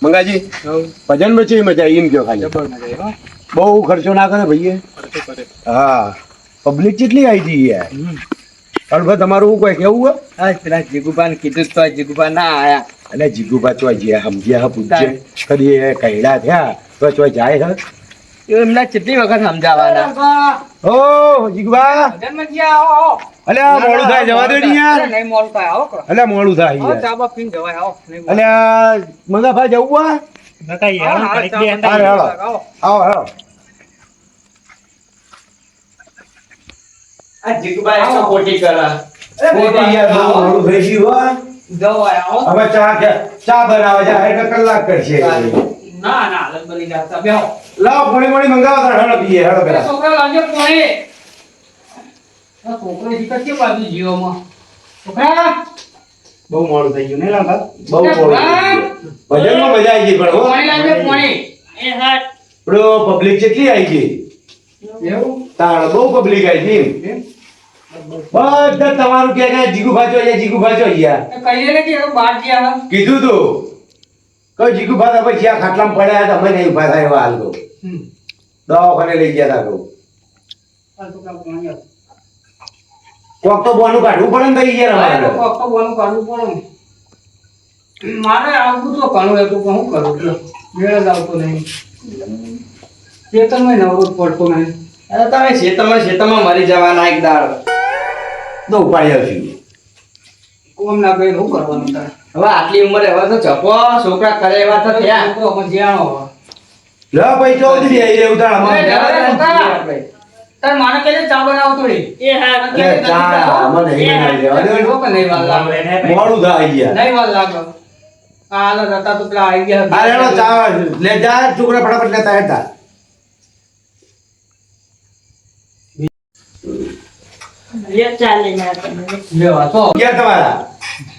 મંગાજી ભજનમાં છે મજા એમ કયો ખાલી બહુ ખર્ચો ના કરે ભાઈ હા પબ્લિક કેટલી આવી હતી યાર ભાઈ તમારું કોઈ કેવું હા પેલા જીગુબા ને કીધું તો જીગુબા ના આયા અને જીગુબા ચો જ્યાં સમજ્યા પૂછે કદી કહેડા થયા તો ચો જાય હે એમના કેટલી વખત સમજાવવાના ઓ જીગુબા અલ્યા મોડું થાય જવા દો ને યાર નહીં મોડું થાય આવો અલ્યા મોડું થાય યાર ચાબા પીને જવાય આવો અલ્યા મંગાભાઈ જવું આવો આવો આ જીગુબા એસો ખોટી કરે ખોટી યાર બહુ મોડું થઈ ગયું જવાય આવો હવે ચા બનાવે છે એટલે કલાક કરશે ના ના લગ બની જાતા બેહો લાવ પોણી મંગાવો તો હેડો પીએ હેડો પેલા છોકરા લાવજો પોણી આ છોકરો જીતા કે બાજુ જીવોમાં છોકરા બહુ મોડું થઈ ગયું ને લાભા બહુ મોડું ભજનમાં મજા આવી ગઈ પણ હો પોણી લાવજો પોણી એ હાટ બરો પબ્લિક કેટલી આવી ગઈ એવું તાણ બહુ પબ્લિક આવી ગઈ બધા તમારું કે જીગુ ભાજો અહીંયા કહીએ ને કે બહાર ગયા કીધું તું કોઈ જીગુ ભાતા પછી આ ખાટલામાં પડ્યા હતા અમે નહીં ઉભા થાય એવા હાલ તો દવાખાને લઈ ગયા હતા કોક તો બોનું કાઢવું પડે ને થઈ ગયા અમારે કોક તો બોનું કાઢવું પડે મારે આવતું તો ઘણું હતું પણ હું કરું મેળ જ આવતો નહીં ખેતરમાં નવરો પડતો નહીં અરે તમે ખેતરમાં મરી જવાના એક દાડો તો ઉપાડી આવશું કોમ ના કરી શું કરવાનું તારે હવે આટલી ઉંમરે હવે તો ચપો છોકરા કરે એવા તો થયા છોકરો અમે જ્યાણો હવે. લે ભાઈ તો દી આવી રહ્યું તાણ એ અમારે જવા તાર માને કે ચા બનાવો થોડી એ હા ચા મને નહીં બનાવી દેવા દે. નહીં વાર લાગે મોડું થાય ગયા નહીં વાર લાગે હાલ હતા તો પેલા આવી ગયા અરે હેડો ચા લે જા છોકરા ફટાફટ લેતા હેડતા લેવા તો ક્યાં તમારા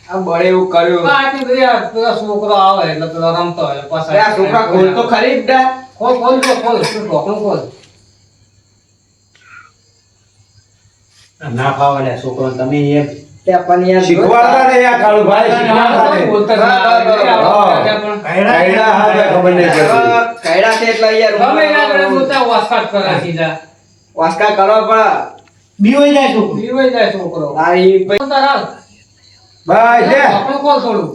આ બળે એવું કર્યું આટલી બધી આ પેલા છોકરો આવે એટલે પેલો રમતો હોય અરે આ છોકરા ખોલ તો ખરી જ ડા. ખોલ ઢોકણું ખોલ ના ફાવલે છોકરો તમે યાર ત્યાં પણ યાર શીખવાડતા ને યાર કાળુભાઈ શીખવાડતા ને બોલતા હા, કઈડા હાથે ખબર નહીં પડતી કયડા છે એટલે યાર ગમે એના જોડે બોલતા વાસ્કાટ કરે સીધા વાસ્કા કરો પણ બીવાઈ જાય છોકરો બીવાઈ જાય છોકરો આ ઈ ભાઈ બોલતા રાખ બસ લે ઢોકણું ખોલ થોડું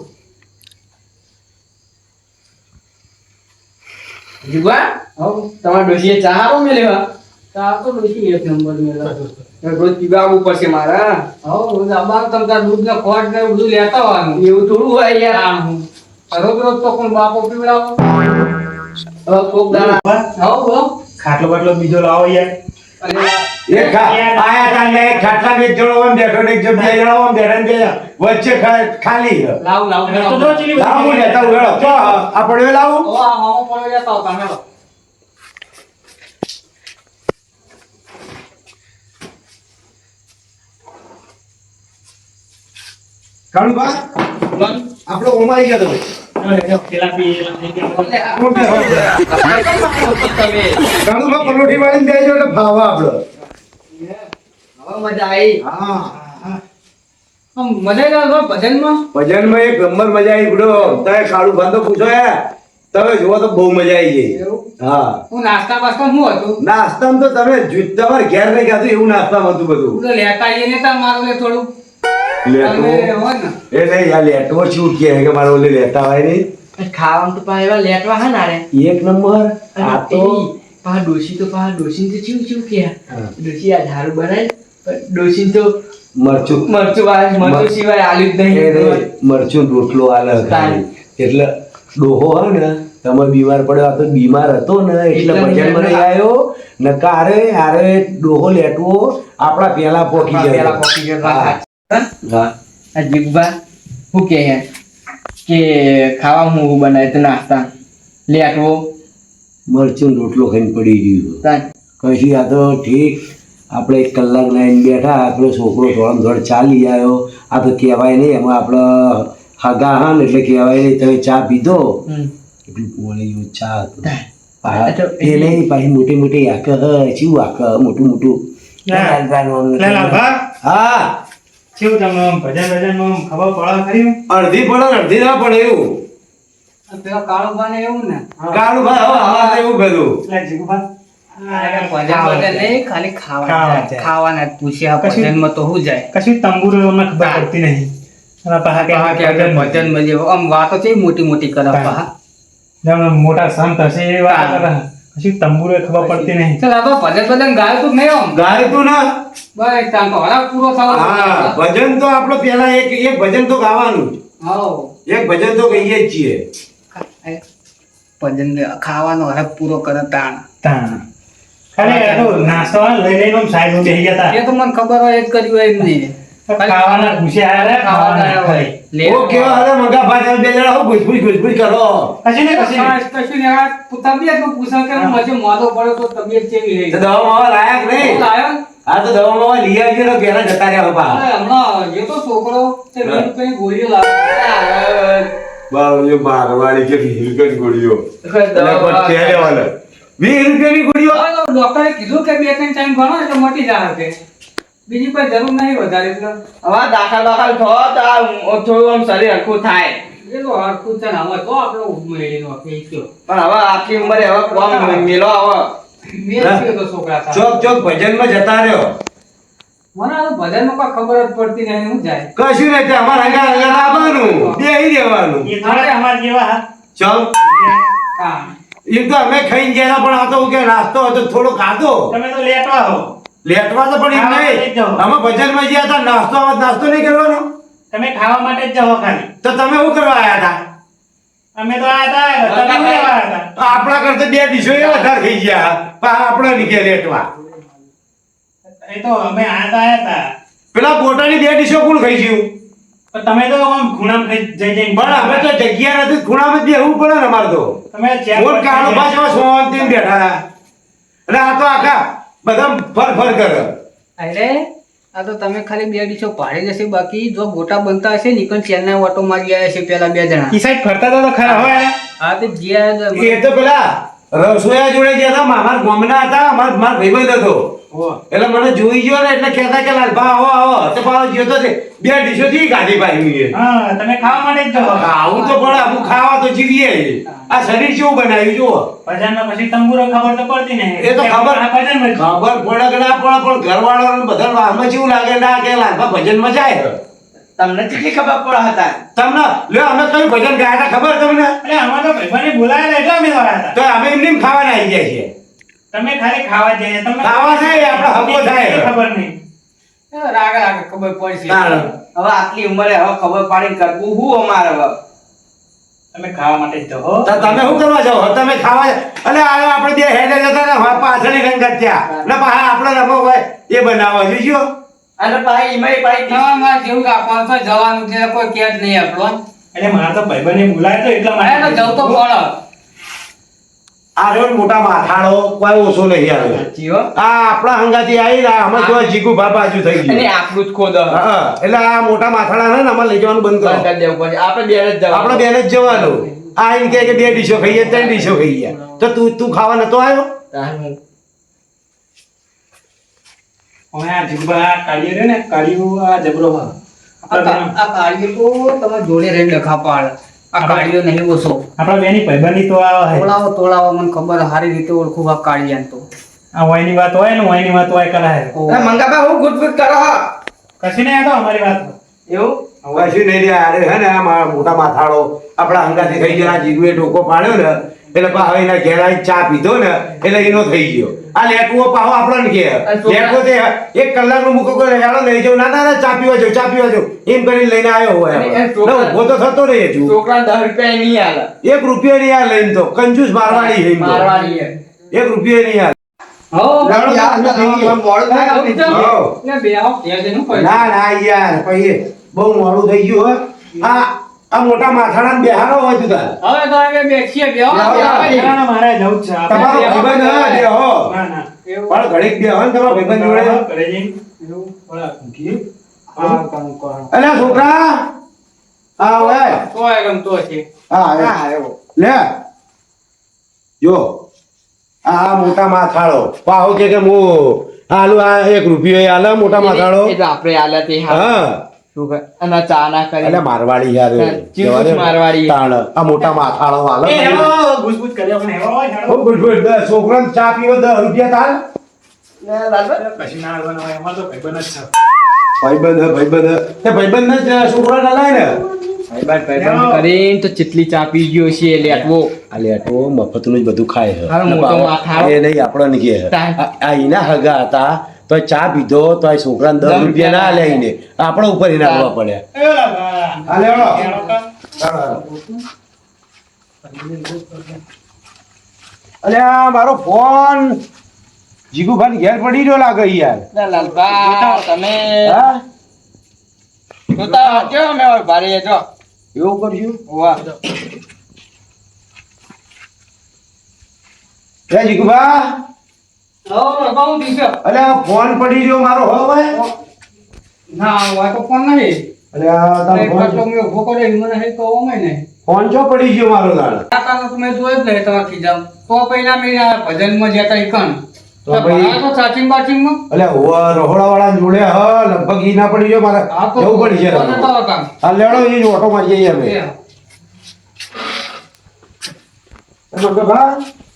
જીગવા હવ તમારા ડોશીએ ચા હારો મેલ્યો ચા તો ડોશી એક નંબર મેલા રોજ પીવા આવવું પડશે મારા હવ અબાર તમ તાર દૂધ ને ખોટ ને બધું લેતા આવવાનું એવું થોડું હોય યાર રોજ તો કોણ બાપો પીવડાવો હવે કોક દાડા હવ ખાટલો બાટલો બીજો લાવો યાર એક આયા તા ને એક ખાટલા બે જોડો આમ બેઠો ને એક જો બે જણો આમ બેઠા ને બે વચ્ચે ખાલી છે. લાવ તો જો ચીલી લાવું લેતા હું હેડો તો આ પડ્યો લાવું ઓ આ મામો પડે લેતા આવતા હેડો કાળુભા આપણો ઓમાઈ ગયો તો પેલા પી તમે કાળુભા પલોઠી વાળીને બેજો એટલે ભાવા આપણો હવે મજા આવી હા આમ મજા આવે ભજનમાં ભજનમાં એક નંબર મજા આવી બડો તારે કાળુભા તો પૂછો યાર તમે જુઓ તો બહુ મજા આવી ગઈ એવું હા હું નાસ્તા બાસ્તા શું હતું નાસ્તામાં તો તમે તમારે ઘેર નહીં ખાતું એવું નાસ્તામાં હતું બધું તો લેતા આવીએ ને તાર મારું લે થોડું લેટવો તમે હોય ને એ નહીં યાર લેટવો શું કે મારે ઓલે લેતા હોય નહીં ખાવાનું તો પાછા એવા લેટવા હા ના રે એક નંબર આ તો પા ડોશી તો ચીવ કે ડોશી આ ધારું બનાય ડોશી તો મરચું મરચું સિવાય આલ્યું જ નહીં મરચું રોટલો આલે ખાલી એટલે ડોહો હોય ને તમે બીમાર પડ્યો આ તો બીમાર હતો ને એટલે ભજન મને આવ્યો નકારે આરે ડોહો લેટવો આપડા પેલા પોકી પેલા જાય પોકી ગયો હા આ જીગબા શું કે હે કે ખાવા હું બનાય તો નાસ્તા લેટવો મરચું રોટલો ખાઈને પડી ગયું કશી આ તો ઠીક આપણે 1 કલાક લાઈન બેઠા આપણો છોકરો થોડા થોડ ચાલી આવ્યો આ તો કહેવાય નહીં એમાં આપણે હગા હા ને એટલે કહેવાય નહીં તમે ચા પીધો એટલું પોણી ચા હતું એ નહીં પાછી મોટી મોટી આક ચીવું આક મોટું મોટું હા કેવું તમને ભજન ભજન ખબર પડે ખરી અડધી પડે ને અડધી ના પડે એવું પેલા કાળુભાને એવું ને કાળુભાઈ હવે અમારે તો એવું કર્યું. એટલે જીગુભા ભજન નહીં, ખાલી ખાવાના જાય. ખાવાના જ પૂછ્યા. કશું- ભજનમાં તો શું જાય? કશું તંબુરો અમને ખબર પડતી નહીં. અને પાછા કે પાહા કે આપણે ભજનમાં જે આમ વાતો છે મોટી મોટી કરે હા. પાહા. જેમ મોટા સંત હશે એ વાત કરે. કશું તંબુરો ખબર પડતી નહીં. ચાલ આ તો ભજન ગાયું તું નહીં આમ. ગાય તું ના બસ તાન તો હરાગ પૂરો થવાનો હા ભજન તો આપણો પેલા એક ભજન તો ગાવાનું હાઉ. જ. એક ભજન તો કહીએ જ છીએ. ભજન ખાવાનો હરાગ પૂરો કરે તાણ. તાણ. ખાલી આ તો નાસ્તો લઈ લઈને આમ સાઈડમાં બેસી જતા. એ તો મને ખબર હોય એ જ કર્યું હોય એમ નહીં. ખાવાના ઘૂસ્યા હારે, ખાવાના ખાલી. લે. ઓ કેવા હાલે મગા ભાઈ બે જણા હો ગુજબુજ કરો. કશું નહીં, કશું નહીં. કશું નહીં. આ તબિયતનું પૂછો કે મજે મોઢો પડ્યો તો તબિયત કેવી રહી? તો દવા માવા લાયક નહીં. લાયો? આ તો દવા માવા લઈ આવજો ને ઘેરા જતા રહ્યા બાપા. અરે હમણાં જે તો છોકરો તે 20 રૂપિયાની ગોળીઓ લાવ્યો. બાવજો મારવાડી કે હિલકન ગોળીઓ. દવા 20 રૂપિયાની ગોળીઓ. હવે તો ડોક્ટરે કીધું કે 2-3 ટાઈમ ગણો એટલે મટી જાય કે બીજી કોઈ જરૂર નહીં વધારે એટલે હવે દાખલ થો તો આ થોડું આમ શરીર હરખું થાય. એ તો હરખું છે ને હવે તો આપણે મેળીનો ફેંક્યો. પણ હવે આટલી ઉંમરે હવે કોમ મેલો હવે મેં તો છોકરા સાથે. ચોક ચોક ભજનમાં જતા રહ્યો. મને આ ભજનમાં કોઈ ખબર જ પડતી નહીં હું જાય. કશું નહીં અમારે હંગા હંગા આવવાનું બેહી રહેવાનું. એ થોડા અમારા જેવા હા. ચલ હા. એક તો અમે ખાઈને ગયા પણ આ તો કે નાસ્તો હતો થોડો ખાધો તમે તો લેટવા હો. લેટવા તો પણ એમ નહીં અમે ભજનમાં ગયા હતા નાસ્તો નહીં કરવાનો. તમે ખાવા માટે જ જાઓ ખાલી. તો તમે શું કરવા આવ્યા હતા? અમે તો આયા હતા, તમે શું લેવા આયા હતા? આપણા કરતા બે ડીશો એ વધારે થઈ ગયા પણ આપણે નીકળે લેટવા. એ તો અમે આયા હતા. પેલા ગોટાની બે ડીશો કોણ ખાઈ ગયું? પણ તમે તો આમ ખૂણામાં જઈ જઈને પણ અમે તો જગ્યા નથી ખૂણામાં જ બેહવું પડે ને અમારે તો. તમે ચેર મોટ પર કાળો પાછો સોંતીને બેઠા હતા અને આ તો આખા બધા ફર કરે. અરે આ તો તમે ખાલી 2 ડીશો પાડી જશે બાકી જો ગોટા બનતા હશે નીકળ ચેન્નાઈ ઓટો મારી આવ્યા છે પેલા 2 જણા. ઈ સાઈડ ફરતા હતા તો ખરા હોય. હા તે જ્યાં એ તો પેલા રસોયા જોડે ગયા હતા મારા ગામના હતા મારો ભાઈબંધ હતો એટલે મને જોઈ ગયો ને એટલે કહેતા કે લાલભા આવો આવો તો પાછો જ્યો તો તે બે ડીશો થી ગાડી પાડી હા, તમે ખાવા માટે જ જાઓ. આવું તો પડે આવું ખાવા તો જીવીએ આ શરીર કેવું બનાવ્યું જુઓ. ભજનમાં પછી તંબુરો ખબર તો પડતી નહીં. એ તો ખબર આ ભજનમાં જ. ખબર પડે કે ના પડે પણ ઘરવાળાને બધા વાહમાં કેવું લાગે ના કે લાલભા ભજનમાં જાય. તમને કેટલી ખબર પડે હતા? તમને લ્યો અમે કયું ભજન ગાયા હતા ખબર તમને? એટલે અમારે તો ભાઈબંધને બોલાયેલા એટલે અમે આવ્યા હતા. તો અમે એમને એમ ખાવાના આવી ગયા છીએ. તમે ખાલી ખાવા જઈએ. તમે ખાવા જાય આપણે હગો થાય. ખબર નહીં. રાગ રાગ ખબર પડશે. ના, હવે આટલી ઉંમરે હવે ખબર પાડીને કરવું હું અમારે હવે. તમે ખાવા માટે જ જાઓ. તો તમે શું કરવા જાઓ? તમે ખાવા એટલે આ આપણે બે હેડે જતા ને હવે પાછળની રંગત ત્યાં ને પાછા આપણે રમો હોય એ બનાવવા જોઈજો. અને પાછી ઈમાઈ પાછી તમારે જેવું રાખવાનું તો જવાનું છે કોઈ કે જ નહીં આપણો. એટલે મારા તો ભાઈબંધને બોલાય તો એટલા અરે તો માટે જવું તો પડે. આ રહ્યો ને મોટા માથાળો કોઈ ઓછો નહીં આવ્યો. જીવો. આ આપણા હંગાથી આવી રહ્યા અમે તો જીગુ બાજુ થઈ અને ગયું. આપણું જ ખોદ હવે. હા એટલે આ મોટા માથાળા ને અમારે લઈ જવાનું બંધ બંધ કરો. કરી દેવું પડશે. આપણે બેન જ જવાનું. આપણે બેને જ જવાનું. આ એમ કહે કે 2 ડીશો ખાઈએ 3 ડીશો ખાઈએ તો તું ખાવા નતો આવ્યો? તારું. હવે આ જીગબા આ કાળીઓ રે ને કાળીઓ આ જબરો હા. આ કાળીઓ તો તમે જોડે રહીને ડખા પાડે. આ કાળીઓ નહીં ઓછો. આપણા બેની ભાઈબંધી તો આ હે. તોલાવો મને ખબર સારી રીતે ઓળખું આ કાળિયાને તો. આ વાયની વાત હોય ને વાયની વાત હોય કરાય. અરે મંગાબા હું ગુટગુટ કરો હો? કશી નહીં, આ તો અમારી વાત. એવું? કશું નહીં રે અરે હે ને આ મોટા માથાળો આપણા હંગાથી થઈ ગયો. આ જીગુએ ટોકો પાડ્યો ને એટલે પાછો એના ઘેર આવીને ચા પીધો ને એટલે એનો થઈ ગયો. આ લેટવો પાછો આપણને કે લેટવો તે 1 કલાકનો મૂકો કરે હેડો લઈ જાવ. ના ના ચા પીવા જાવ એમ કરીને લઈને આવ્યો હોય. ને ઊભો તો થતો નહીં હજુ. છોકરા 10 રૂપિયા નહીં આલે. 1 રૂપિયો નહીં આ લઈને તો કંજૂસ મારવાડી છે એમ તો. મારવાડી હે. 1 રૂપિયો નહીં આ. મોડું થાય ને બીજું. હો. ને બે આવો કે છે નું કોઈ. ના ના યાર પછી બહુ મોડું થઈ ગયું હો. આ મોટા માથાળાને બેહારો હોય તું તાર. હવે તો અમે બેસીએ બે આવો. ના, મારે જવું જ છે. આપણે તમારો ભાઈબંધ હા જે હો. ના, ના. પણ ઘડીક બે હોય ને તમારા ભાઈબંધ જોડે. ઘરે જઈને એવું થોડા ઊંઘી. અલ્યા છોકરા આ હવે તોય ગમતો છે. હા આવ્યો. લે જો આ મોટા માથાળો પાહો કે હું હાલું આ 1 રૂપિયો એ હાલે મોટા માથાળો. એટલે આપણે આલે તે હા. હા શું કરે અને ચા ના કરી એટલે મારવાડી યાર ચીકુસ મારવાડી. તાણ આ મોટા માથાળો હાલે એ હેડો, ગુજબુજ કરી આપણે હેડો, હેડો. ઓ ગુડ છોકરાને ચા પીવો 10 રૂપિયા તાલ કશું ના આવવાનું હોય, અમારે તો ભાઈબંધ જ છે. ભાઈબંધ તે ભાઈબંધ જ છોકરાને લાય ને ભાઈબંધ કરીને તો ચેટલી ચા પી ગયો છે લેટવો. આ લેટો મફતનું જ બધું ખાય છે હારો મોટો માથાળો. એ નહીં આપણને કે આ ઈના હગા હતા તો ચા પીધો તો આ છોકરાને 10 રૂપિયા ના લે ઈને આપણા ઉપર ઈને આવવા પડ્યા એ લાગા. હાલે હેડો. હેડો કા. અલ્યા મારો ફોન જીગુભાઈ ઘેર પડી રહ્યો લાગે યાર લાલભા તમે હા જોતા આવજો અમે હવે ભારે જો એવું કરશું વાહ એ જીગુભા બહુ દિવસે અલ્યા ફોન પડી રહ્યો મારો હવે ના હોય તો પણ નહીં અલ્યા તારો એક વાર તો મેં ઉભો કર્યો મને હે તો ઓમે નહીં ફોન ચો પડી ગયો મારો દાળ આ કારણે તો મેં જોયો જ નહીં તમારે ખીજામ તો પહેલા મેં આ ભજનમાં જતા ઈકણ તો ભાઈ તો ચાચીમ બાચીમમાં અલ્યા હોવા રહોડા વાળા જોડે હ લગભગ ઈ ના પડી ગયો મારે આ તો જવું પડી છે કોને તો કામ હા લેડો એ જ ઓટો મારી જઈએ અમે એ. મંગભા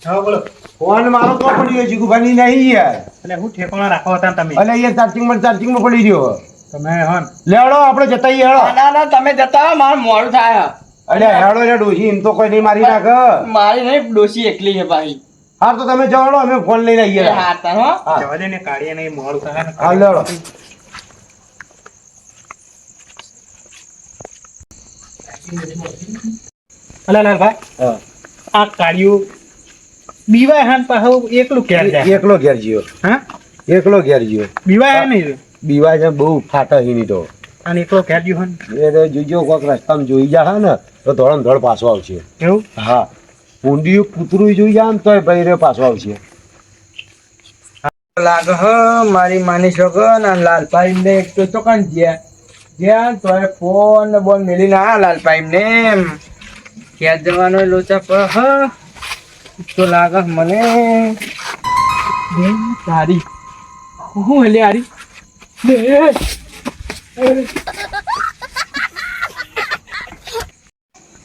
હા, બોલો. ફોન મારો તો પડી ગયો જીગુભાઈ ની નહીં યાર એટલે હું ઠેકાણા રાખો હતા ને તમે અલ્યા એ ચાર્જિંગમાં પડી રહ્યો તમે હન લેડો આપણે જતા આવીએ હેડો ના તમે જતા આવો, મારે મોડું થાય. અલ્યા હેડો લે ડોશી એમ તો કોઈ નહીં મારી નાખ મારી નહીં ડોસી એકલી છે ભાઈ. હા તો તમે જવાડો અમે ફોન લઈને આવીએ એ હા તાર હો. હા. જવા દે ને કાઢીએ નહીં મોડું થાય ને. હા લેડો અલા લાલભાઈ, હા આ કાઢ્યું બીવાય હાન પાછો એકલું ઘેર જાય. એકલો ઘેર જ્યો હા, એકલો ઘેર જ્યો બીવાય હે નહીં બીવા છે બહુ ફાટા હીની તો અને એકલો ઘેર ગયું હન એ તો જોજો કોક રસ્તામાં જોઈ જા ને તો ધોળમ ધોળ પાછો આવશે એવું. હા ઊંડિયું કૂતરું જોઈ જા ને તોય ભાઈ રે પાછો આવશે લાગે હ મારી માની છોકન અને લાલભાઈ ને એક તો ચોકન જ્યાં તોય ફોન ને બોન મેલી ના લાલભાઈ ને ક્યાં જવાનો લોચા પર હ તો લાગે મને તારી હું હેલી આરી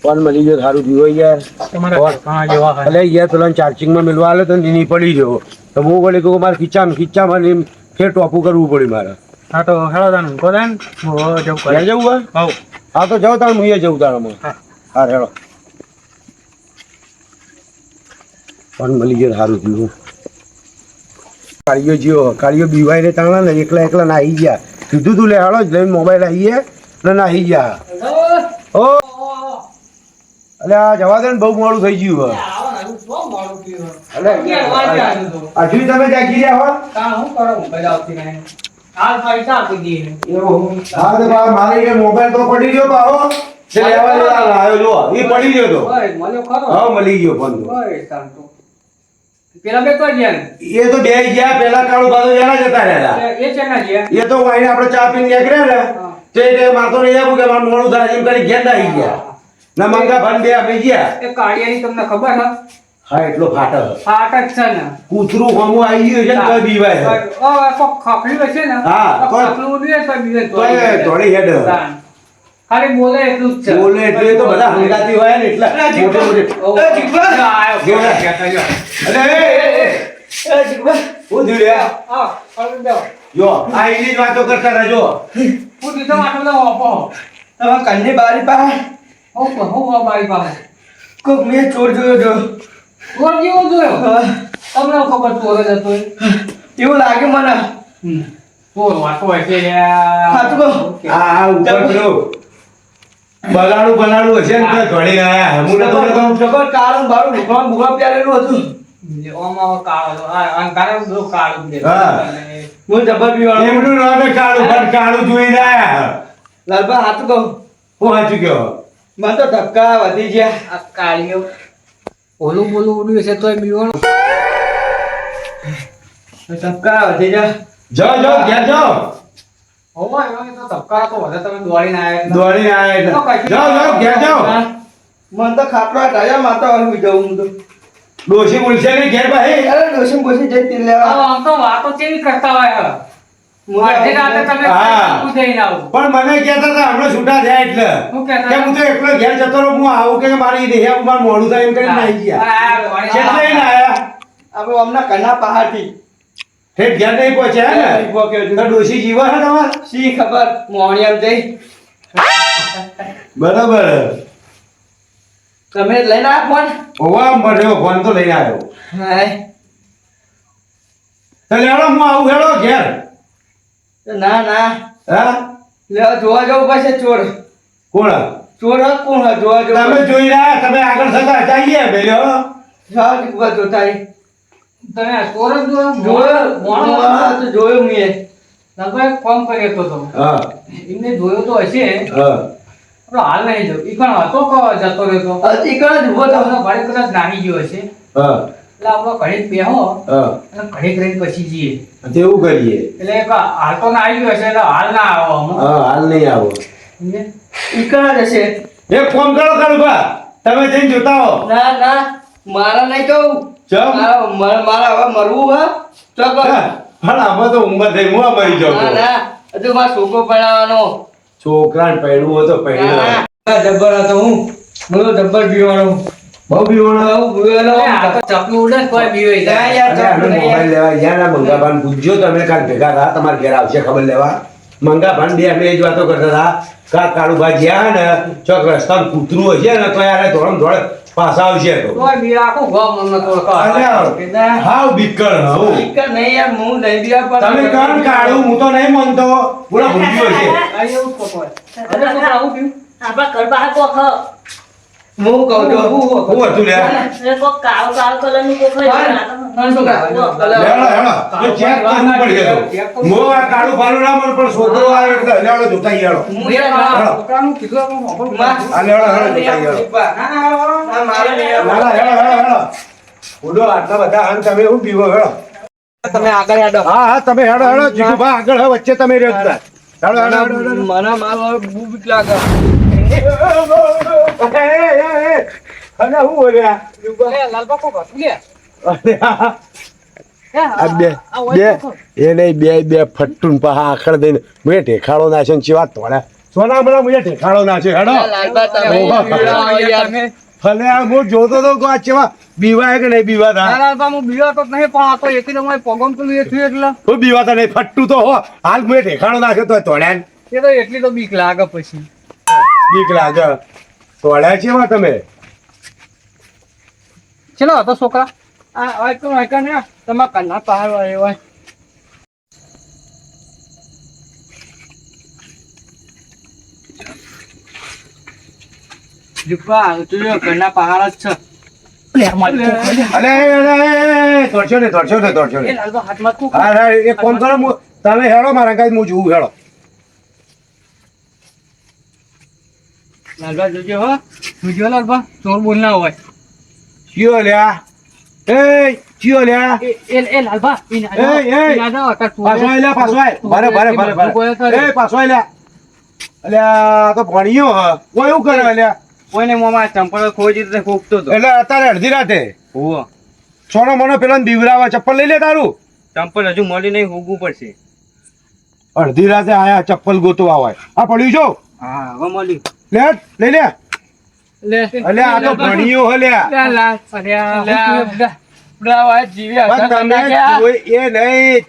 ફોન મળી ગયો સારું પીવો યાર તમારા હા જેવા હોય. એટલે યાર પેલા ચાર્જિંગમાં મેળવા આલે તો નીની પડી ગયો તો હું વળી કહું મારે ખીચામાં ને ફેર ટોપું કરવું પડ્યું મારે હા તો હેડો તાન ઊંઘો તાન. હું જવું ઘેર કરે. જવું હોય હઉ. હા તો જાઉં તાણ હું જવું તારામાં હા. હા હેડો ફોન મળી ગયો સારું પીવું કાળીઓ બીવાય ને તાણા ને એકલા નાહી ગયા કીધું તું લે હાલો જ લઈને મોબાઈલ આવીએ ને નાહી ગયા ઓ અલે આ જવા દે ને બહુ મોડું થઈ ગયું હવે અલે હજુ તમે જાગી રહ્યા હો હા તો બા મારે એ મોબાઈલ તો પડી ગયો બાહો તે લેવા લાવ્યો જો એ પડી ગયો તો હા મળી ગયો ફોન તો પેલા બે તો ગયા એ તો બે ગયા પેલા કાળું બાજુ એના જતા રહ્યા એ છે ના ગયા એ તો વાઈને આપણે ચા પીને નીકળ્યા ને તો એ મારતો નહીં આવું કે મારું મોડું થાય એમ કરી ઘેર આવી ગયા ના મંગા ભાન બે આપણે ગયા એ કાળિયાની તમને ખબર હે હા એટલો ફાટક ફાટક છે ને કૂતરું હમું આવી ગયું છે ને તોય બીવાય છે. કોક ખખડ્યું હશે ને હા, તો કોઈ- ખખડવું ઉડે તો બીજે તોય થોડી હેડ ખાલી બોલે એટલું જ છે બોલે એટલે એ તો બધા હંગાતી હોય ને એટલે મોટે મોટે એ જીગવા આયો ઘેર. અરે એ જીગવા હું ધીરે આ અરે દો જો આ એની જ વાતો કરતા રહેજો હું દીધો આટલો બધો ઓપો તમે કન્ની બારી પાસે ઓપો હું બાઈ પાસે કોક મેં ચોર જોયો જો કોણ જેવો જોયો તમને ખબર ચોર જ હતો એ? એવું લાગે મને. ચોર વાતો હોય છે યાર. હાચું કહું? આ ઉપર પેલું બલાડું હશે ને તો ધોળી આયા હમું નતો નતો જબર કાળું બાળું લુગડા બુગડા પહેરેલું હતું. ઓમાં કાળો આ કાળો બધો કાળો જ દેખાય. હા. હું જબર પીવાળો. એમનું નામે કાળું પણ કાળું જોઈને આયા લાલભા હાચું કહું, હું સાચું કહો મને તો ધક્કા વધી ગયા. આ કાળીઓ ઓલું બોલું ઉડ્યું છે તોય બીવાનું ધક્કા વધી ગયા. જાઓ ઘેર જાઓ ઓય ઓય તો ધક્કા તો વધે તમે દોડીને આયા દોડીને આયા એટલે જાઓ ઘેર જાઓ મને તો ખાટલો હટાયા માતા વાળું જવું હું તો. ડોશી બોલશે ને ઘેર ભાઈ અરે ડોશી બોશી જઈ પી લેવા. આમ તો વાતો કેવી કરતા હોય હે અડધી રાતે તમે હા. હું જઈને આવું. પણ મને કહેતા હતા હમણાં છૂટા જાય એટલે શું કહેતા કે હું તો એકલો ઘેર જતો રહું હું આવું કે મારી દેહ્યા મારું મોડું થાય એમ કરીને નાહી ગયા આ પાણી કેટલે ને આયા આપણે હમણાં કના પહાડથી ઠેઠ ઘેર નહીં પહોંચ્યા હે ને તો ડોશી જીવા હે તમારે શી ખબર મોણિયામ જઈ બરાબર તમે લઈને આપ ફોન ઓવા મળ્યો ફોન તો લઈને આવ્યો હાય તો લેડો હું આવું હેડો ઘેર ના ના હા લેવા જોવા જવું પડશે ચોર કોણ ચોર કોણ હે જોવા તમે જવું જોઈ રહ્યા તમે આગળ થતા જઈએ બેલ્યો જાઓ દીકવા જોતા રહી. તમે આ ચોર જ જોયો મોણો તો જોયો મેં લગભગ એક કામ કર્યો હતો તમે. હા એમને જોયો તો હશે હા આપણો હાલ નહીં જો ઈ પણ હતો કે જતો રહ્યો તો અતિ કણ જ ઉભો તો આપણો ઘડીક કદાચ નાહી ગયો હશે હા એટલે આપણો ઘડીક બેહો હા અને ઘડીક રહીને પછી જઈએ તેવું કરીએ એટલે એક હાલ તો ના આવી ગયો હશે એટલે હાલ ના આવો અમુક. હા હાલ નહીં આવો સમજે? ઈ કણ જ હશે એક ફોન કરો કરુભા તમે જઈને જોતા હો ના ના મારા નહીં કહું ચમ મારા હવે મરવું હે ચોક્કસ હા, પણ આમાં તો ઉંમર થઈ હું આ મરી જાઉં ના તો. ના હજુ મારા છોકરો ભણાવવાનો છોકરાને પૈણું હોય તો પૈણું હોય. જબ્બર હતો હું બોલો જબ્બર પીવાનો બહુ પીવણો અરે આ તો ચપલું ઉડે ને તોય બીવાઈ જાય. અરે આપણે મોબાઈલ લેવા ગયા ના મંગાભાન પૂછજો તમે કાલ ભેગા થા તમારે ઘેર આવશે ખબર લેવા મંગાભાન બે અમે એ જ વાતો કરતા હતા કાળુભા ગયા ને ચોક રસ્તામાં કૂતરું હશે ને તો યાર ધોળમ ધોળ પાછા આવશે તો તોય બી આખું ગામ મને તો અરે હાવ બીકર હું ઈકર નહીં યાર હું લઈ દીધા પર તમે કામ કાઢું હું તો નહીં માનતો પૂરા ભૂલ્યો છે આ એવું તો હોય. અરે છોકરા, આવું થયું? આપણા ઘર બહાર કોક હ. હું કહું છું હું હતું લે એ કોક કાળો કાળો કલરનું કોક હોય એવું લાગે. ત્રણ છોકરા હેડો તો ચેક કરવું પડી ગયો મો આ કાળું ફાલું ના મન પણ છોકરો આવે એટલે હેડો જોતા હેડો હું એક યાર આ છોકરાનું કીધું આપણે મોકલું. માં આ હેડો જોતા હેડો આ મારે નહીં નાલા હેડો ઉડો આટલા બધા આન તમે હું પીવો હેડો તમે આગળ હેડો હા હા તમે હેડો જીગુભા આગળ હે વચ્ચે તમે રહ્યો હેડો હેડો મને મારો બહુ બીક લાગે અને હું બોલ્યા એ લાલબા કોક હતું લે. આ બે એ નહીં બે ફટ્ટુન પહા આખર દઈને મુએ ઠેખાડો નાખ્યો ને ચેવા તોડા સોના મને મુએ ઠેખાડો નાખ્યો હેડો લાલબા તમે ઓહો. બીવડાવો યાર. ભલે આ હું જોતો તો કે આ ચેવા બીવાય કે નહીં બીવાતા ના, લાલબા, હું બીવાતો જ નહીં પણ આ તો એકલો મારે પગમ પેલું એ થયું એટલે હું બીવાતા નહીં ફટ્ટું તો હો હાલ મુએ ઠેખાડો નાખ્યો તો તોડ્યા ને. એ તો એટલી તો બીક લાગે પછી. બીક લાગે તોડ્યા ચેવા તમે ચલો હતો છોકરા આ હોય તો હોય કે ને તમારા કન્ના પહાડ હોય હોય. દીપા તું જો ઘરના પહાડ જ છે અરે તોડશો ને એ લાલબા હાથમાં કોક હા હા એક ફોન કરો તમે હેડો મારા કાંઈ હું જોઉં હેડો લાલબા જોજો હો જોજો લાલબા ચોર બોલ ના હોય. ચિયો લ્યા એ ચિયો લ્યા એ લાલબા એ પાછો આય લ્યા પાછો આય ભરે એ પાછો આય લ્યા અલ્યા આ તો ભણ્યો હ કોઈ એવું કરે અલ્યા કોઈને મોમાં ચંપલ ખોજી તો ફૂંકતો હતો એટલે અત્યારે અડધી રાતે ઓહો સોનો મનો પેલા બીવરાવા ચપ્પલ લઈ લે તારું ચંપલ હજુ મળી નહીં હોગવું પડશે અડધી રાતે આયા ચપ્પલ ગોતવા હોય આ પડ્યું છો હા હવે મળ્યું લે લઈ લે લે અલ્યા આ તો ભણ્યો હ લ્યા પણ તમે જોઈ- એ નહીં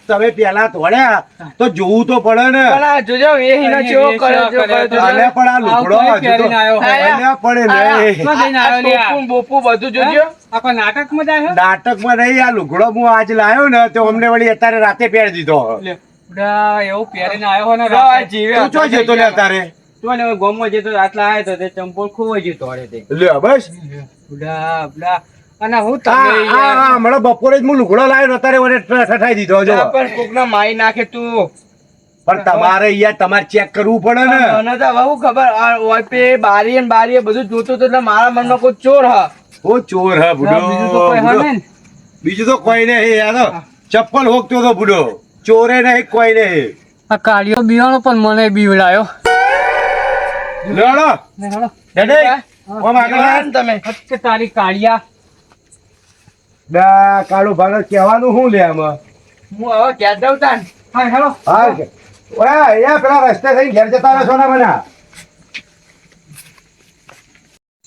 તમે પેલા તોડ્યા તો જોવું તો પડે ને જોજો એ હિનો ચેવો કર્યો જો અલ્યા પણ આ લુગડો હજુ તો- અલ્યા પણ એ નહીં. બોપુ બધું જોજો આખો નાટકમાં જાય હે? નાટકમાં નહીં આ લુગડો હું આજ લાયો ને તો અમને વળી અત્યારે રાતે પહેરી દીધો બુડા એવું પહેરીને આવ્યો હોય ને આ રાતે. જીવે તું ચો જતો લે અત્યારે તો ને ગોમમાં જતો આટલા આવ્યો તો તે ચંપલ ખોવાઈ જતો અરે તે લે બસ બુડા અને હું હા તમે હા હા હમણાં બપોરે જ હું લુગડો લાવ્યો ને અત્યારે વળી ઠઠાઈ દીધો જો પણ કોકના મારી નાખે તું પણ તમારે યાર તમારે ચેક કરવું પડે ને મને તો હવે હું ખબર આ ઓપે બારીએ ને બારીએ બધું જોતું હતું એટલે મારા મનમાં કોઈ ચોર હા ઓ ચોર હા બુડો બીજું તો કોઈ હે નહીં. બીજું તો કોઈ નહીં યાર ચપ્પલ હોકતો તો બુડો ચોરે નહીં કોઈ નહીં આ કાળિયો બિયાણો પણ મને બીવડાયો. લેડો ને હેડો. ડેડે ઓમ આગળ કેવા આવ. ને તમે હટ તારી કાળિયા કાળું ભાગળ કહેવાનું શું લે આમાં હું હવે ક્યાં જાઉં તાન હા હેલો હા ઓય અહીંયા પેલા રસ્તે થઈને ઘેર જતા રહો છો ને બના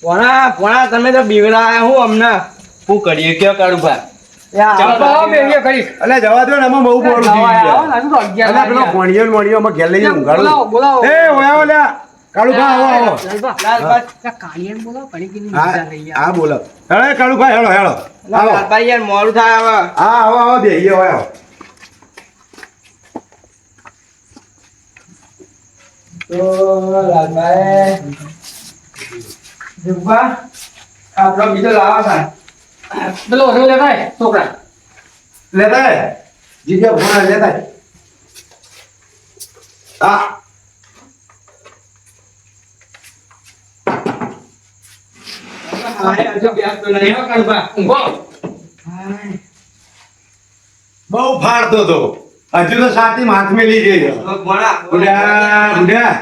પોણા તમે તો બીવડાયા હું અમને શું કરીએ કયો કાઢું ભા અલે જવા દો ને એમાં બહુ મોડું થઈ ગયું અલે પેલો મોણિયો માં ઘેર લઈ જઉં બોલાવો. એ ઓયા ઓલ્યા કાળુભા આવો આવો હા બોલો હેડો કાળુભા હેડો હેડો આવો લાલભાઈ યાર મોડું થાય હવે હા આવો આવો બેહીએ આવો તો લાલભાઈ જુબા આપણો બીજો લાવા થાય પેલો ઓછો લેવાય છોકરા લેતા હે જીજે ફોન લેતા હે હા બહુ ફાડતો તો હજુ તો સાથી હાથ મેલી ગઈ બુઢા બુઢા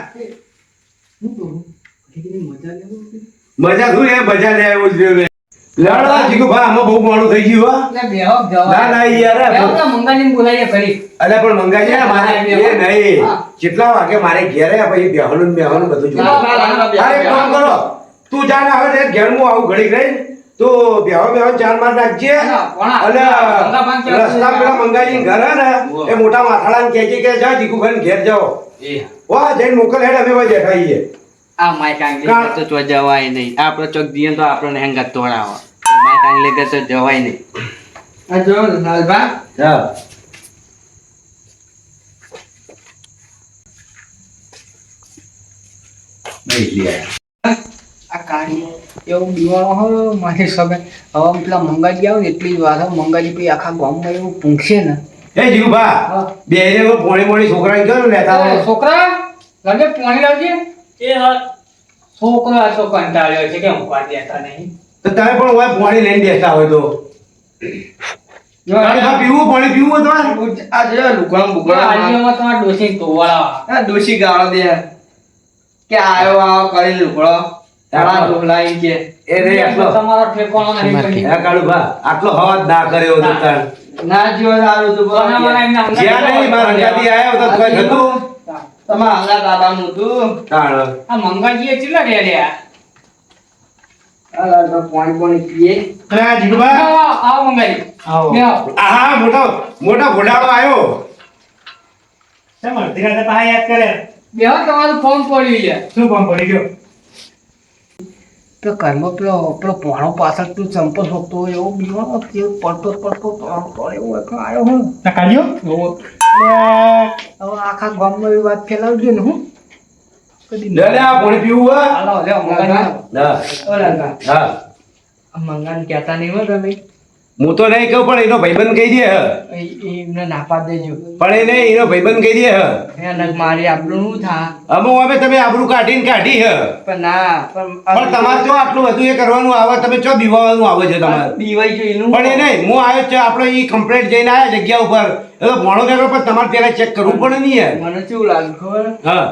મજા શું એ મજા લે આવ્યો જ રહ્યો લડવા જીગુ ભા આમાં બહુ મોડું થઈ ગયું હો ના ના યાર મંગાજીને બોલાવીએ ખરી અલે પણ મંગાઈ ને મારે એ નહીં કેટલા વાગે મારે ઘેરે પછી બેહવાનું બધું જોવું અરે કામ કરો તું જા ને હવે ઘેર હું આવું ઘડી ગઈ તો બેહો ચાર માર નાખજે અને રસ્તા પેલા મંગાજી ઘર હે ને એ મોટા માથાડાને કહેજે કે જા જીગુ ભાઈ ઘેર જાઓ વાહ જઈને મોકલ હેડ અમે ભાઈ બેઠા છીએ આ માય કાંગલી તો ચો જવાય નહીં આપણે ચોક દીએ તો આપણને હેંગત તોડાવો માય કાંગલી કે તો જવાય નહીં આ જો લાલભા હા આ કાળી એવું દીવાનો હોય મારી સગા હવે પેલા મંગાજી આવે ને એટલી જ વાત હોય મંગાજી પછી આખા ગામમાં એવું પૂંખશે ને એ જીગુ ભા બે રે પોણી છોકરા ગયો લેતા આવો. છોકરા લાગે પાણી લાવજે એ હા છોકરો આ તો કંટાળ્યો છે કે હું દેતા નહીં તો તમે પણ ઓય પોણી લઈને બેસતા હોય તો કાળુભા પાણી પીવું હોય તો આ જો લુકડા બુકડા આજમાં તમારા ડોસી તોવાળા આ દોશી ગાળો દે કે આવો કરી લુકડો તારા ડોલાઈ કે એ રે આટલો તમારો ઠેકાણો નહીં પડી હે કાળુભા આટલો હવાજ ના કર્યો તો તાર ના જો સારું તું બોલ જ્યાં નહીં મારા અંગાથી આયો તો કોઈ હતું તમારા અંગા દાદાનું તું તાણ આ મંગાજીએ ચેલા રેડ્યા આ લાલભા પાણી પીએ હા જીગુભા આવો મંગાજી આવો બેહો. આહા મોટો ઘોડાળો આવ્યો કેમ અડધી રાતે પાછા યાદ કરે બેહો તમારું ફોન પડ્યું છે શું કામ પડી ગયો તો કર્મ પેલો પોણો પાછળ તું ચંપો સોકતો હોય એવો બીવાનો પડતો એવો આવ્યો હું ના કાઢ્યો હવે આખા ગામમાં એવી વાત ફેલાવજો ને હું કદી લે લે આ પાણી પીવું હોય હાલો લે મંગાજી હા ઓલા હા મંગાને કહેતા નહીં હો તમે હું તો નહીં કહું પણ એનો ભાઈબંધ કહી દે હ એમને નાપા દેજો પણ એને એનો ભાઈબંધ કહી દે હ એને મારી આપણું શું થા અમુક હવે તમે આબરૂ કાઢી હ પણ ના પણ તમારે જો આટલું બધું એ કરવાનું આવે તમે ચો બીવાનું આવે છે તમારે બીવાઈ જો એનું પણ એ નહીં હું આવ્યો છે આપણે એ કમ્પ્લેટ જઈને આવ્યા જગ્યા ઉપર એ તો ભણો બેઠો પણ તમારે પેલા ચેક કરવું પડે નહીં યાર મને કેવું લાગે ખબર હા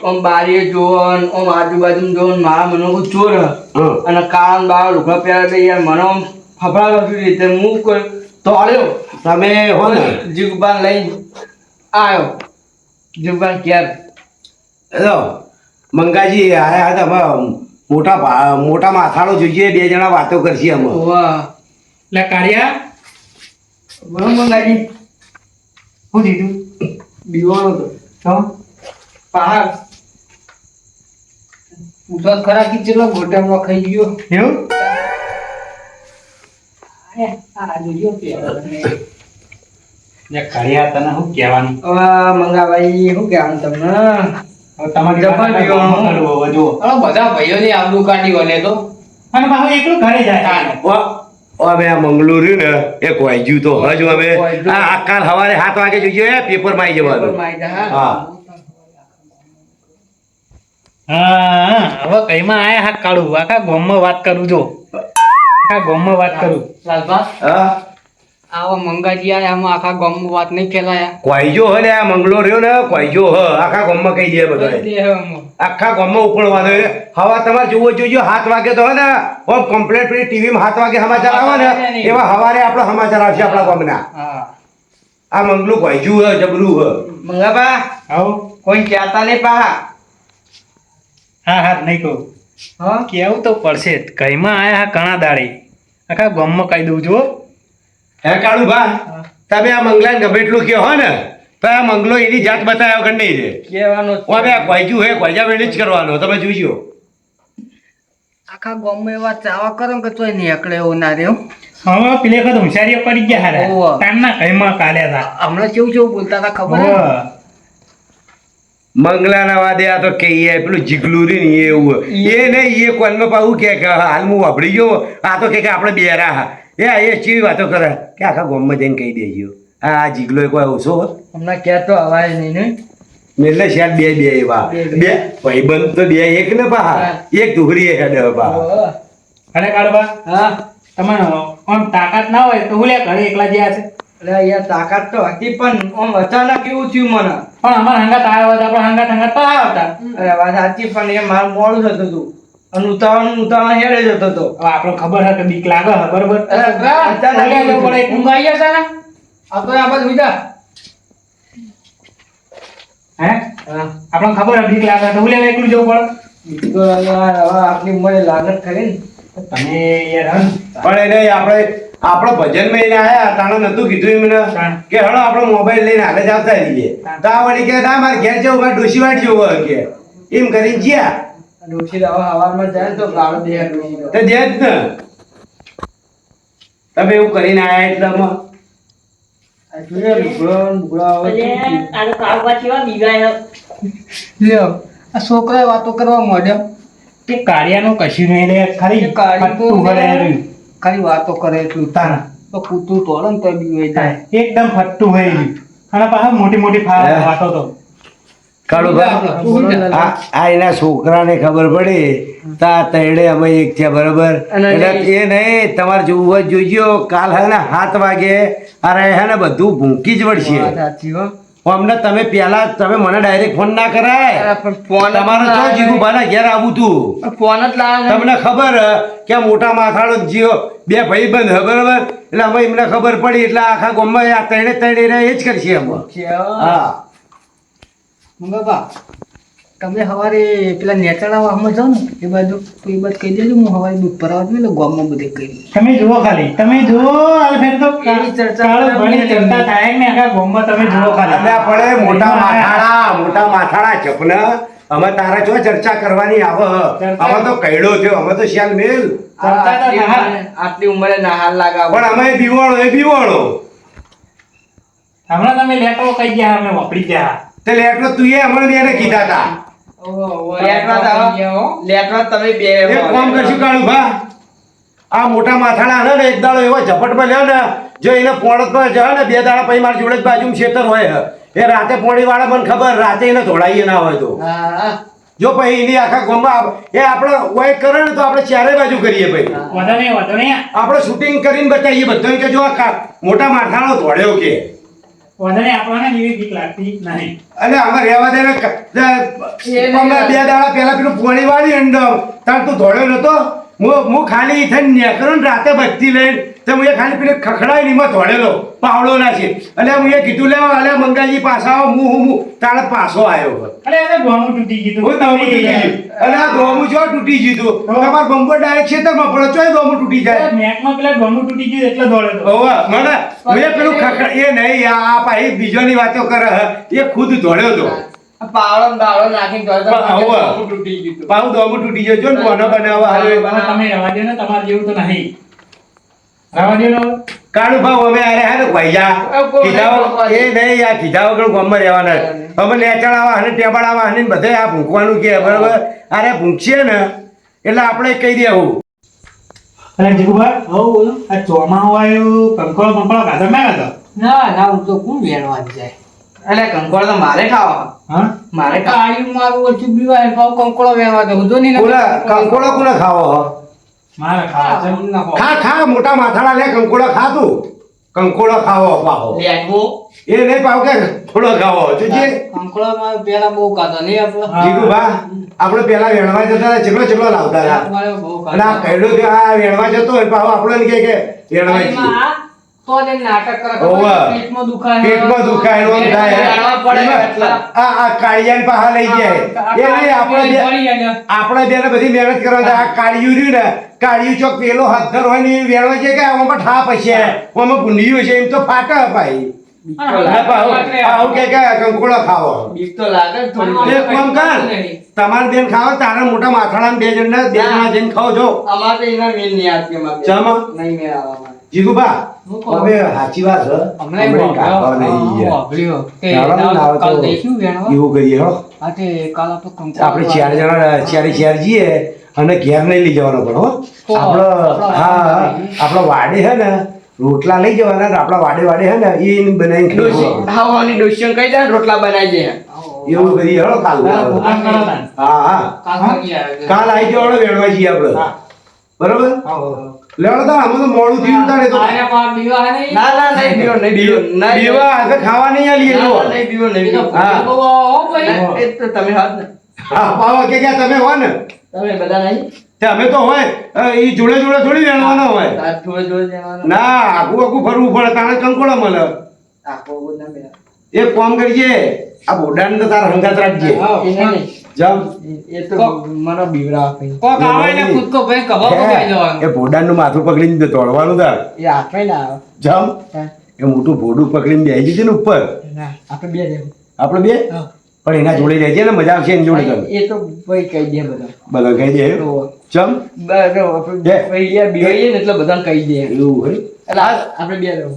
આમ બારીએ જોવન આમ આજુબાજુ જોવન મારા મને કોઈ ચોર હ. હા અને કાન બાર લુગડા પહેરા દે યાર મને આમ ફફડાવા જેવી રીતે હું કોઈ દોડ્યો તમે હો ને જીગબાન લઈને આવ્યો જીગબાન ક્યારે જો મંગાજી આયા હતા હવે મોટા માથાળો જોઈએ બે જણા વાતો કરશે અમે વાહ એટલે કાઢ્યા બોલો મંગાજી શું દીધું બીવાનો તો તો પહાડ પૂછો ખરા કે ચેલો ગોટામાં ખાઈ ગયો એવું આ જોજો ને કાઢ્યા તને શું કહેવાનું હવે મંગાભાઈ શું કહેવાનું તમને હવે તમારી જબર પાસે પીવાનું. કામ કરવું હવે જુઓ અરે બધા ભાઈઓની આબરૂ કાઢી વને તો અને પાછું એકલું ઘરે જાય હવે આ મંગળું રહ્યું ને એ કોઈજ્યું તો હજુ હવે આ કાલ સવારે 7 વાગે જોઈએ પેપર માં આવી જવાનું હા હા હવે કઈમાં આયા હા કાઢું આખા ગામમાં વાત કરું જો આખા ગામમાં વાત કરું લાલભા હા આવા મંગાજી આયા આમાં આખા ગામમાં વાત નહીં ફેલાયા કોઈજો હે ને આ મંગળો રહ્યો ને કોઈજો હ આખા ગામમાં કહી દે બધો આખા ગામમાં ઉપડવાનો હવા તમારે જોવો જોજો 7 વાગે તો હે ને ઓમ કમ્પ્લીટ પેલી ટીવી માં 7 વાગે સમાચાર આવે ને એવા હવારે આપણો સમાચાર આવશે આપણા ગામના હા આ મંગલું ભાઈજું હ જબરું હ. મંગાબા આવો કોઈ કહેતા નહીં પા. હા હા નહીં કહું હા કેવું તો પડશે જ. કઈમાં આયા હા ઘણા દાડે આખા ગામમાં કહી દઉં છું હો. હે કાળુભા તમે આ મંગલાને ગમે એટલું કહો હો ને તો આ મંગલો એની જાત બતાવ્યા વગર નહીં રે. કહેવાનું જ. હવે આ ભાઈજું હે ભાઈજા વેલી જ કરવાનો તમે જોઈજો. આખા ગામમાં એવા ચાવા કરો ને કે તોય નીકળે એવું ના રહ્યો. હવે પેલે વખત હોશિયારીઓ કરી ગયા હારા ઓવે. તારના કઈમાં કાલ્યા હતા હમણાં કેવું કેવું બોલતા હતા ખબર હે? ઓવે. મંગલાના વાદે આ તો કહીએ પેલું જીગલું રે ને એ એવું એ નહીં એ કોનમાં પાવું કે હાલ હું વાપરી ગયો આ તો કે આપણે બેરા હા એ ચીવી વાતો કરે કે આખા ગામમાં જઈને કહી દેજો આ જીગલો કોઈ ઓછો હમણાં કહેતો અવાજ નહીં ને. એટલે શાયદ બે બે એવા બે ભાઈબંધ તો બે એક ને પા એક ધુહરી હેડે પા. અરે કાળુબા હા તમને આમ તાકાત ના હોય તો હું લે ઘરે એકલા જ્યાં છે એટલે યાર તાકાત તો હતી પણ આમ અચાનક એવું થયું મને. પણ અમારા હંગાત આવ્યા હતા આપણે હંગાત તો આવ્યા હતા અરે વાત સાચી પણ એ મારું મોડું થતું હતું અને ઉતાવળ હેડે જતો હતો. હવે આપણે ખબર હે કે બીક લાગે હે બરોબર અચાનક ઓલે જવું પડે. ઊંઘ આવી જશે ને આ તો આ બાજુ ઉજા. હે હા આપણને ખબર હે બીક લાગે તો હું લે એકલું જવું પડે તો યાર હવે આટલી ઉંમરે લાગત ખરી ને. તમે યાર હન પણ એને આપણે ભજન માં એને આયા તાણે નતું કીધું એમને કે હળો આપણો મોબાઈલ લઈને આગળ જ આવતા રહીએ તો આ વળી કે ના મારે ઘેર જવું મારે ડોશી વાટ જવું કે એમ કરીને જ્યાં ડોશી હવે હવારમાં જાય ને તો ગાળો દે ડોશી તો. તો દે જ ને તમે એવું કરીને આયા એટલામાં આ જોઈએ લુગડો ને બુગડો આવે એટલે છે. આ તો કાળુબા કેવા બીવાય હે. લ્યો આ છોકરાએ વાતો કરવા માંડ્યા. તે કાળિયાનું કશું નહીં લે ખાલી કાળી તો ફટતું ભરે ને ખાલી વાતો કરે એટલું તાના. તો કૂતરું તોડે ને તો બીવાઈ જાય. એકદમ ફટતું હોય એવી. અને પાછા મોટી મોટી વાતો તો આ એના છોકરાને ખબર પડી તા તૈડે અમે એક છે બરોબર અને એટલે એ નહીં તમારે જોવું જ જોઈજો કાલ હે ને 7 વાગે અરે હે ને બધું ભૂંકી જ વાત વળશે સાચી હો. અમને તમે પેલા તમે મને ડાયરેક્ટ ફોન ના કરાય અરે પણ ફોન જ તમારે ના તો આવે. જીગુ ભાના ઘેર આવું તું પણ ફોન જ લાવે ને. તમને ખબર હે કે આ મોટા માથાળો જીઓ બે ભાઈબંધ હે બરોબર એટલે અમે એમને ખબર પડી એટલે આખા ગામમાં આ તૈડે રહે એ જ કરશે અમે હા મંગાબા તમે સવારે પેલા નેચાણા વાહમાં જાઓ ને એ બાજુ તો એ બાજુ કહી દેજો હું સવારે દૂધ ભરાવા જોઈએ એટલે ગામમાં બધે કહી દઉં. તમે જુઓ ખાલી તમે જુઓ હાલ ફેર તો એની ચર્ચા કાળો કરવાની ભણી ચર્ચા થાય ને આખા ગામમાં તમે જુઓ ખાલી અને પડે મોટા માથાળા જપને અમે તારા જો ચર્ચા કરવાની આવે અમે તો કઈડો થયો અમે તો શ્યાલ મેલ ચર્ચા તો ના. આટલી ઉંમરે ના હાલ લાગાવ. પણ અમે બીવાણો હમણાં તમે લેટો કહી ગયા અમે વાપરી ગયા તે લેટો તું એ અમને એને કીધા તા લેટવા તમે બે એક કામ કરશું કાળું ભા આ મોટા માથાળા હે ને એક દાડો એવો ઝપટ પર લ્યો ને જો એને પોણત પર જાય ને 2 દાડા પછી મારી જોડે જ બાજુમાં ખેતર હોય એ રાતે પોણી વાળા મને ખબર રાતે એને ધોળાઈએ ના હોય તો જો પછી એની આખા ગામમાં એ આપણે હોય કરે ને તો આપણે ચારે બાજુ કરીએ ભાઈ વધો નહીં આપણે શૂટિંગ કરીને બતાવીએ બધાને કે જો આ મોટા માથાળો ધોળ્યો કે વધો નહીં આપણને એવી બીક લાગતી નહીં અને અમે રહેવા દે અમે 2 દાડા પહેલા પેલું પોણી વાળી અંડર તાર તું ધોળ્યો નતો હું ખાલી થઈને નેકરો ને રાતે બચતી લઈને તો હું એ ખાલી પેલી ખખડાઈ નીમાં ધોળેલો પાવડો ના છે એટલે હું એ કીધું લેવા અલે મંગાજી પાછા આવો હું તારે પાછો આવ્યો અરે આ ગોમું તૂટી ગયું હું દોમું તૂટી ગયું અને આ દોમું જો તૂટી ગયું તમારે બંગો ડાયરેક્ટ ખેતરમાં પડે ચોય દોમું તૂટી જાય મેકમાં પેલા ગોમું તૂટી ગયું એટલે દોડે તો ઓવા મને મેં પેલું ખખડ એ નહીં આ પાછી બીજોની વાતો કરે એ ખુદ ધોળ્યો તો પાવડો ને બાવડો નાખીને જોયો તો આવો. પાછું તૂટી ગયું હતું. પાઉ દોમું તૂટી ગયો જો ને કોનો બનાવવા હાલે હવે તમે રવા દો ને તમારે જેવું તો નહીં રવા દો ને હવે. કાળુ ભાવ અમે આરે હે ને ભાઈજા કીધા એ નહીં આ કીધા વગર ગામમાં રહેવાના અમે નેચાડાવા અને ટેબાડાવા અને બધે આ ભૂંકવાનું કે બરાબર અરે ભૂંકશે ને એટલે આપણે કહી દેવું અરે જીગુભાઈ બોલો આ ચોમાસું આવ્યું કંકોળો ગાધો ના ગાધો ના હું તો કોણ વેણવા જાય. એટલે કંકોડ તો મારે ખાવા હા મારે કાળી મારું ઓછું બીવાય ભાવ કંકોળો વેણવા દે હું નહીં કોના કંકોડો કોને ખાવો હો મારે ખાવા છે. ખા મોટા માથાડા લે કંકોડો ખા તું કંકોડો ખાવો પાહો લેટવો એ નહીં પાવ કે થોડો ખાવો જોજે કંકોળો માં પેલા બહુ ખાતો નહીં આપણો જીગુ ભા આપણે પેલા વેણવા જતા હતા ચેકડો લાવતા હતા મારે બહુ અને આ કહેલો કે આ વેણવા જતો હોય પાહો આપણને કે વેણવા જઈએ એમાં તો જ એ નાટક કરે ખબર ઓવે. છે? પેટમાં દુખાય પેટમાં દુખાય એનો થાય જાણવા પડે એટલે. આ કાળિયાને પાહા લઈ જાય એ નહીં આપણે બેને બધી મહેનત કરવા જાય. આ કાળિયું રહ્યું ને કાળિયું ચોક પેલો હાથ ધર હોય ને એ વેણવા છે કે આમાં ઠાપ હશે આમાં ભૂંડિયું હશે એમ તો ફાટે ભાઈ આવું કે કંકોડો ખાવો બીક તો લાગે જ થોડી. એક કામ કર તમારે બેન ખાવો તારા મોટા માથાડા બે જણને બે જણા જઈને ખાઓ જો અમારે તો એના મેલ નહીં આવતી અમારે. ચમ નહીં મેળ આવે અમારે. જીગુબા હું કહું? હવે સાચી વાત છે હમણાં કાપવા નહીં ગયા. વાપર્યો કે ચાલો ને, આવે કાલ તો દઈશું વેણવા એવું કરીએ હો હા તે કાલ આપણે કંકોડો આપણે ચાર જણા ચારે જઈએ અને ઘેર નહીં લઈ જવાનો પણ હો તો આપણો આપણો હા આપણો વાડે હે ને રોટલા લઈ જવાના ને આપણા વાડે હે ને એ બનાવીને ડોશી ખાવાનું. ખાવાની ડોશીઓને કહી દે ને રોટલા બનાવી દે. એવું કરીએ હળો કાલ હા હા કાલ કરી આવે કાલ આવી જાવ હળો વેણવા જઈએ આપણે બરોબર લેવડો તો આમાં તો મોડું થયું તારે તો આને પણ બીવા નહીં ના ના નહીં પીવો નહીં પીવો નહીં બીવા આગળ ખાવા નહીં આલીએ ના, જો ના, નહીં પીવો નહીં પીવો. હા. હો ભાઈ એ તો તમે હાથ ને હા પાવા કે ક્યાં તમે હો ને તમે બધા નહીં તે અમે તો હોય એ જોડે જોડે થોડી વેણવાના હોય તાર જોડે જોડે જવાનું. ના આખું આખું ફરવું પડે તાણે કંકોડો મળે આખો બધા મેળ. એક કામ કરજે આ બોડાને તો તારા હંગાત રાખજે એ નહીં. જમ એ તો મને બીવડાવે કઈ. કોક આવે ને કૂદકો ભાઈ કબાબ પકડી જવાનું એ ભોડાનું માથું પકડીને તોડવાનું તાર એ આપે ના આવે. જમ હા. એ મોટું ભોડું પકડીને બેસી જજે ને ઉપર ના આપણે બે જણ. આપણે બે હા. પણ એના જોડે રહેજે ને મજા આવશે એની જોડે તને એ તો ભાઈ કહી દે બધા. બધા કહી દે તો ચમ બરાબર આપણે બે. ભાઈ યાર બીવાઈએ ને એટલે બધાને કહી દે. એવું હોય એટલે આપણે બે રહો.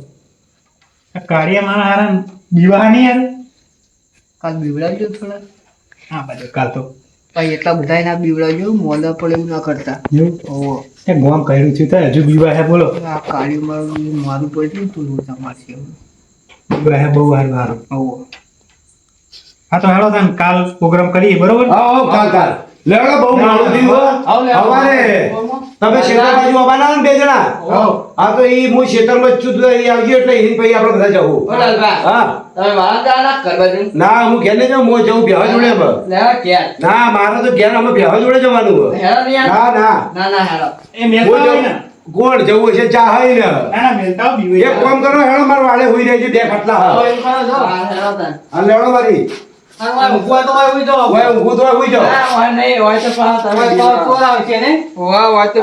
કાર્ય મારા હારા દીવા નહીં યાર કાલ બીવડાવજો થોડા હા બધું કાલ તો ભાઈ એટલા બધા ના બીવડાવજો મોડા પડે એવું ના કરતા એવું ઓહો એ ગોમ કર્યું છે તો હજુ દીવા હે બોલો આ કાળી મારું પડ્યું તું તમારથી દીવા હે બહુ સારું સારું ઓહો હા તો હેલો તને કાલ પ્રોગ્રામ કરીએ બરોબર હા કાલ કાલ લેવડો બહુ મોડું થયું હો. હવારે તમે શેતર બાજુ આવવાના ને બે જણા હા તો એ હું શેતરમાં જ છું તું અહીં આવજો એટલે એની પછી આપણે બધા જવું બોલ ભાઈ. હા તમે વાળા જવાના કરવા દઉં. ના હું ઘેર નહીં જાઉં હું જઉં બેહવા જોડે હવે. લેવા ક્યાં? ના મારે તો ઘેર અમે બેહવા જોડે જવાનું હોય. હેરો નહીં યાર. ના ના ના ના હેરો. એ મેલતા હોય ને કોણ જવું હશે ચાહાય ને ના ના મેલતા હોય બીવે એક કામ કરો હેડો માર વાળે હોઈ જાય છે બે ખાટલા હા હા, હેરો તાન. આ લેવડો મારી ઓય ઊંઘું તો હોઈ જાઓ ના, હોય નહીં, હોય તો પાછા તમે વાહ, હોય તો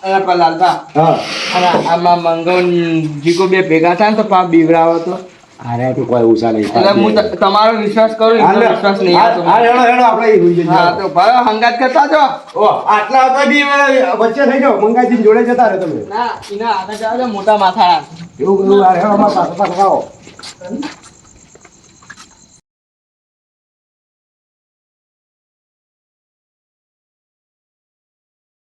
અરે પા લાલબા. હા અરે આમાં મંગો ને જીગો બે ભેગા થાય ને તો પા બીવડાવો તો. અરે તો કોઈ ઉષા નહીં એટલે હું તમારો વિશ્વાસ કરું હાલ એમનો વિશ્વાસ નહીં આવતો. હેડો હેડો આપણે અહીં હોઈ જઈએ હા તો ભાઈ હંગાત કરતા જો. ઓ આટલા હતા બી વચ્ચે થઈ જાઓ મંગાજી જોડે જતા રહે તમે ના એના આગળ જાવ મોટા માથા. એવું હેડો અમારા પાસે આવો